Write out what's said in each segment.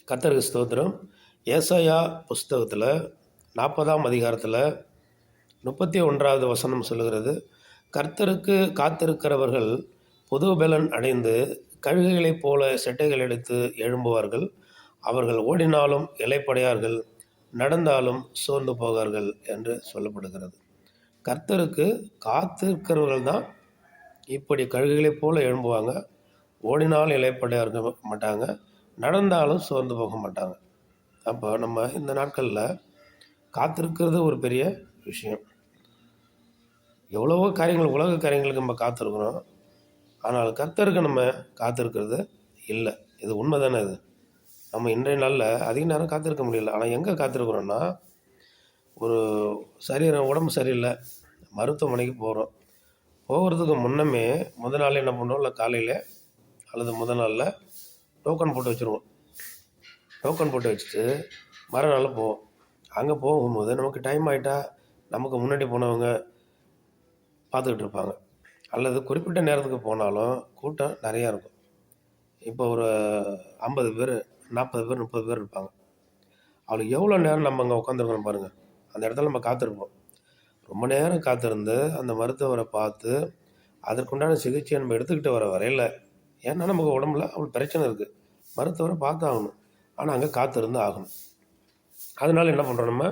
கர்த்தருக்கு ஸ்தோத்திரம். ஏசாயா புஸ்தகத்தில் 40ஆம் அதிகாரத்தில் 31வது வசனம் சொல்லுகிறது, கர்த்தருக்கு காத்திருக்கிறவர்கள் புது பலன் அடைந்து கழுகுகளைப் போல செட்டைகள் எடுத்து எழும்புவார்கள். அவர்கள் ஓடினாலும் இளைப்படையார்கள், நடந்தாலும் சோர்ந்து போகார்கள் என்று சொல்லப்படுகிறது. கர்த்தருக்கு காத்திருக்கிறவர்கள் தான் இப்படி கழுகுகளைப் போல எழும்புவாங்க. ஓடினாலும் இளைப்படைய இருக்க மாட்டாங்க, நடந்தாலும் சோர்ந்து போக மாட்டாங்க. அப்போ நம்ம இந்த நாட்களில் காத்திருக்கிறது ஒரு பெரிய விஷயம். எவ்வளவோ காரியங்கள், உலக காரியங்களுக்கு நம்ம காத்திருக்கிறோம். ஆனால் கர்த்தருக்கு நம்ம காத்திருக்கிறது இல்லை. இது உண்மை தானே? இது நம்ம இன்றைய நாளில் அதிக நேரம் காத்திருக்க முடியல. ஆனால் எங்கே காத்திருக்கிறோன்னா, ஒரு உடம்பு சரியில்லை, மருத்துவமனைக்கு போகிறோம். போகிறதுக்கு முன்னமே முதல் நாள் என்ன பண்ணுறோம், இல்லை காலையில் அல்லது முதல் நாளில் டோக்கன் போட்டு வச்சுருவோம். டோக்கன் போட்டு வச்சுட்டு மறுநாள் போவோம். அங்கே போகும்போது நமக்கு டைம் ஆகிட்டா நமக்கு முன்னாடி போனவங்க பார்த்துக்கிட்டு இருப்பாங்க. அல்லது குறிப்பிட்ட நேரத்துக்கு போனாலும் கூட்டம் நிறையா இருக்கும். இப்போ ஒரு 50 பேர், 40 பேர், 30 பேர் இருப்பாங்க. அவளுக்கு எவ்வளோ நேரம் நம்ம அங்கே உட்காந்துருக்கணும் பாருங்கள். அந்த இடத்துல நம்ம காத்திருப்போம். ரொம்ப நேரம் காத்திருந்து அந்த மருத்துவரை பார்த்து அதற்குண்டான சிகிச்சையை நம்ம எடுத்துக்கிட்டு வர வரையில், ஏன்னா நமக்கு உடம்புல அவ்வளோ பிரச்சனை இருக்குது, மருத்துவரை பார்த்து ஆகணும். ஆனால் அங்கே காத்திருந்து ஆகணும். அதனால் என்ன பண்ணுறோம், நம்ம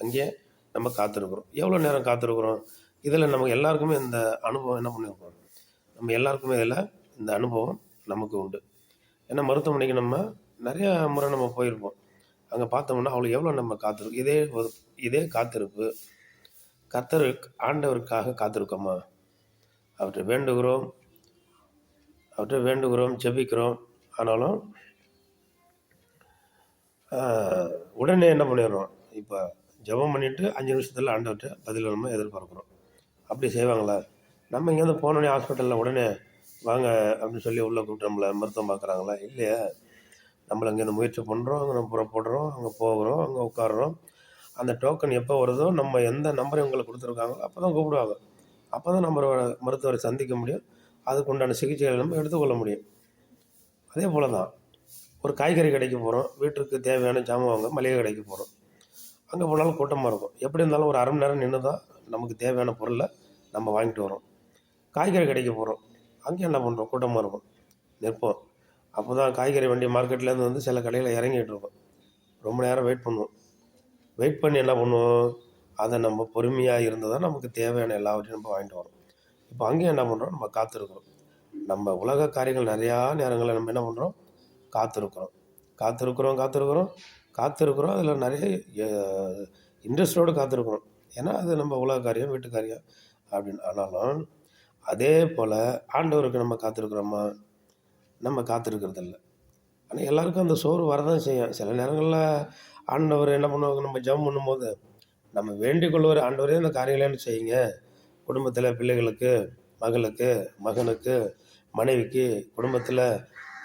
அங்கேயே நம்ம காத்திருக்கிறோம். எவ்வளோ நேரம் காத்திருக்கிறோம்? இதில் நமக்கு எல்லாருக்குமே இந்த அனுபவம் என்ன பண்ணியிருக்கோம், நம்ம எல்லாருக்குமே இதில் இந்த அனுபவம் நமக்கு உண்டு. ஏன்னா மருத்துவமனைக்கு நம்ம நிறையா முறை நம்ம போயிருப்போம். அங்கே பார்த்தோம்னா அவ்வளோ எவ்வளோ நம்ம காத்திருக்கோம். இதே காத்திருப்பு கர்த்தருக்கு, ஆண்டவருக்காக காத்திருக்கோமா? அவற்றை வேண்டுகிறோம், ஜெபிக்கிறோம். ஆனாலும் உடனே என்ன பண்ணிடுறோம், இப்போ ஜெபம் பண்ணிவிட்டு 5 நிமிஷத்தில் ஆண்டவர்கிட்ட பதில் நம்ம எதிர்பார்க்குறோம். அப்படி செய்வாங்களா? நம்ம இங்கேருந்து போனோடனே ஹாஸ்பிட்டலில் உடனே வாங்க அப்படின்னு சொல்லி உள்ளே கூப்பிட்டு நம்மளை மருத்துவம் பார்க்குறாங்களா? இல்லையா? நம்மளை இங்கேருந்து முயற்சி பண்ணுறோம், அங்கே நம்ம புறப்படுறோம், அங்கே போகிறோம், அங்கே உட்காடுறோம். அந்த டோக்கன் எப்போ வருதோ, நம்ம எந்த நம்பரை உங்களுக்கு கொடுத்துருக்காங்களோ அப்போ தான் கூப்பிடுவாங்க. அப்போ தான் நம்ம மருத்துவரை சந்திக்க முடியும். அதுக்கு உண்டான சிகிச்சைகளை நம்ம எடுத்துக்கொள்ள முடியும். அதே போல் தான் ஒரு காய்கறி கடைக்கு போகிறோம், வீட்டுக்கு தேவையான ஜாமான் வாங்க மளிகை கடைக்கு போகிறோம். அங்கே போனாலும் கூட்டமாக இருக்கும். எப்படி இருந்தாலும் ஒரு 1/2 மணி நேரம் நின்று தான் நமக்கு தேவையான பொருளை நம்ம வாங்கிட்டு வரோம். காய்கறி கடைக்கு போகிறோம், அங்கே என்ன பண்ணுறோம், கூட்டமாக இருக்கும், நிற்போம். அப்போ தான் காய்கறி வண்டி மார்க்கெட்லேருந்து வந்து சில கடையில் இறங்கிட்டு இருக்கோம். ரொம்ப நேரம் வெயிட் பண்ணுவோம். வெயிட் பண்ணி என்ன பண்ணுவோம், அதை நம்ம பொறுமையாக இருந்து தான் நமக்கு தேவையான எல்லாவற்றையும் நம்ம வாங்கிட்டு வரோம். இப்போ அங்கேயும் என்ன பண்ணுறோம், நம்ம காத்திருக்கிறோம். நம்ம உலக காரியங்கள் நிறையா நேரங்களில் நம்ம என்ன பண்ணுறோம், காத்திருக்கிறோம். அதில் நிறைய இன்ட்ரெஸ்டோடு காத்திருக்கிறோம். ஏன்னா அது நம்ம உலக காரியம், வீட்டு காரியம் அப்படின்னு. ஆனாலும் அதே போல் ஆண்டவருக்கு நம்ம காத்திருக்கிறோமா? நம்ம காத்திருக்கிறதில்ல. ஆனால் எல்லாருக்கும் அந்த சோர்வு வரதான் செய்யும். சில நேரங்களில் ஆண்டவர் என்ன பண்ணுவாங்க, நம்ம ஜெபம் பண்ணும்போது நம்ம வேண்டிக் கொள்வார், ஆண்டவரே இந்த காரியங்களேன்னு செய்யுங்க, குடும்பத்தில் பிள்ளைகளுக்கு, மகளுக்கு, மகனுக்கு, மனைவிக்கு, குடும்பத்தில்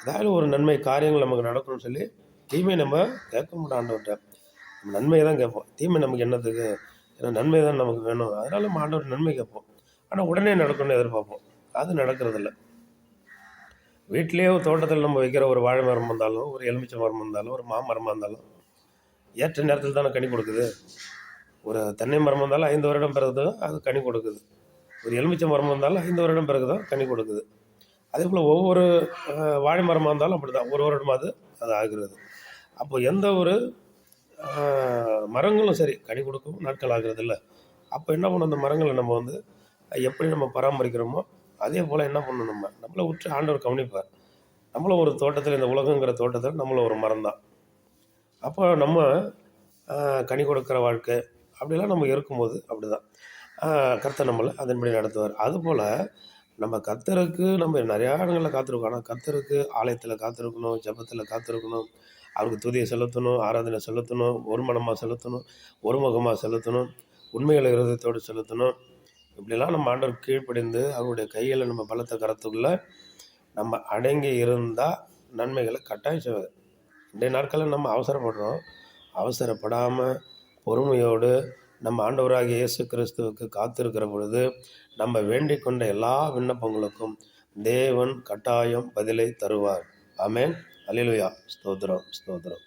ஏதாவது ஒரு நன்மை காரியங்கள் நமக்கு நடக்கணும்னு சொல்லி தீமை நம்ம கேட்க மாட்டோம் ஆண்டவர்கிட்ட. நம்ம நன்மையை தான் கேட்போம். தீமை நமக்கு என்னத்துக்கு? ஏன்னா நன்மை தான் நமக்கு வேணும். அதனால் நம்ம ஆண்டவர் நன்மை கேட்போம். ஆனால் உடனே நடக்கணும்னு எதிர்பார்ப்போம். அது நடக்கிறதில்ல. வீட்டிலேயே ஒரு தோட்டத்தில் நம்ம வைக்கிற ஒரு வாழை மரம் இருந்தாலும், ஒரு எலுமிச்சை மரம் இருந்தாலும், ஒரு மாமரமாக இருந்தாலும் ஏற்ற நேரத்தில் தானே கனி கொடுக்குது. ஒரு தென்னை மரம் இருந்தாலும் 5 வருடம் பிறகு தான் அது கனி கொடுக்குது. ஒரு எலுமிச்சை மரம் இருந்தாலும் 5 வருடம் பிறகு தான் கனி கொடுக்குது. அதே போல் ஒவ்வொரு வாழை மரமாக இருந்தாலும் அப்படி தான், ஒரு வருடமாவது அது ஆகிறது. அப்போ எந்த ஒரு மரங்களும் சரி கனி கொடுக்கவும் நாட்கள் ஆகிறது இல்லை. அப்போ என்ன பண்ணணும், அந்த மரங்களை நம்ம வந்து எப்படி நம்ம பராமரிக்கிறோமோ அதே போல் என்ன பண்ணணும், நம்மளை உற்று ஆண்டவர் கவனிப்பார். நம்மளும் ஒரு தோட்டத்தில், இந்த உலகங்கிற தோட்டத்தில் நம்மளும் ஒரு மரம் தான். அப்போ நம்ம கனி கொடுக்குற வாழ்க்கை அப்படிலாம் நம்ம இருக்கும்போது அப்படி தான் கர்த்தர் நம்மளை அதன்படி நடத்துவார். அதுபோல் நம்ம கர்த்தருக்கு நம்ம நிறையா இடங்களில் காத்திருக்கோம். ஆனால் கர்த்தருக்கு ஆலயத்தில் காத்திருக்கணும், ஜெபத்தில் காத்திருக்கணும், அவருக்கு துதியை செலுத்தணும், ஆராதனை செலுத்தணும், ஒரு மனமாக செலுத்தணும், ஒரு முகமாக செலுத்தணும், உண்மைகளை இருதயத்தோடு செலுத்தணும். இப்படிலாம் நம்ம ஆண்டவர் கீழ்ப்படிந்து அவருடைய கையில் நம்ம பலத்த கரத்துக்குள்ளே நம்ம அடங்கி இருந்தால் நன்மைகளை கட்டாயம் செய்வது. இன்றைய நாட்களில் நம்ம அவசரப்படாமல் பொறுமையோடு நம்ம ஆண்டவராகிய இயேசு கிறிஸ்துவுக்கு காத்திருக்கிற பொழுது நம்ம வேண்டிக் கொண்ட எல்லா விண்ணப்பங்களுக்கும் தேவன் கட்டாயம் பதிலை தருவார். ஆமென். அல்லேலூயா. ஸ்தோத்திரம், ஸ்தோத்திரம்.